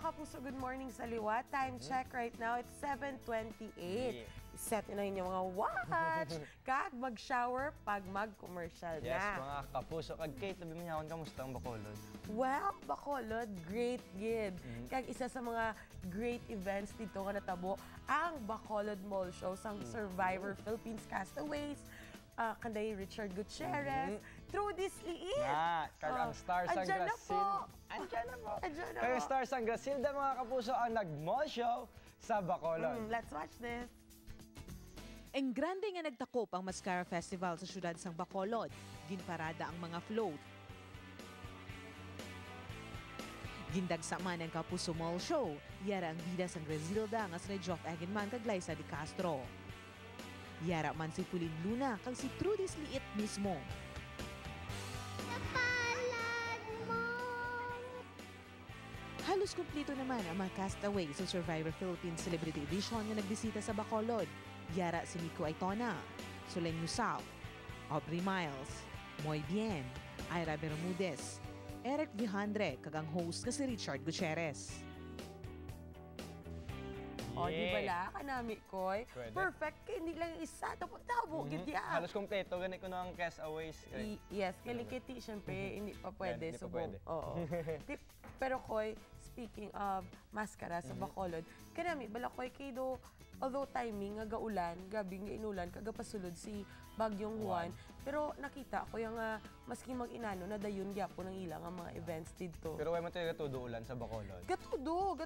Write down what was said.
Kapuso, good morning sa liwa. Time check right now, it's 7:28. Set na inyong mga watch. Kag mag-shower pag mag-commercial na. Yes, mga Kapuso. Kag Kate, labi mo niya akong kamusta ang Bacolod? Well, Bacolod, great gid. Kag isa sa mga great events dito nga natabo, ang Bacolod Mall Show sang Survivor Philippines Castaways. Kanday Richard Gutierrez, through this liit. Kag ang Stars ang Grasil. Andyan na po. Kag ang Stars ang Grasil, mga Kapuso, ang nag-mall show sa Bacolod. Let's watch this. Ang grande nga nagtakop ang Mascara Festival sa syudad sang Bacolod. Ginparada ang mga float. Gindagsa man ang Kapuso Mall Show. Yara ang bida sang Grazilda nga si Joff Agenman kag Liza Di Castro. Yara man si Pulin Luna kag si Trudis Liit mismo. Napalad mo! Halos kumplito naman ang mga castaway sa Survivor Philippines Celebrity Edition na nagbisita sa Bacolod. Yara si Nico Aitona, Solen Yusao, Aubrey Miles, Moy Bien, Ira Bermudez, Eric Vijandre kag ang host nga si Richard Gutierrez. O, di ba la? Kanami, Koy. Pwede. Perfect. Kaya hindi lang isa. Tapos gid yan. Halos kompleto. Ganit ko na ang castaways. Yes, kalikiti, syempre, hindi pa pwede. Hindi pa pwede. Oo. Pero, Koy, speaking of maskara sa Bacolod, kanami, bala, Koy, kayo although timing, nga gaulan, gabing nga inulan, kagapasulod si Bagyong Juan, pero nakita ko yung maski mag-inano na dayon gyapo ng ilang ang mga events dito. Pero wala mo talaga todo ulan sa Bacolod. Gatudo.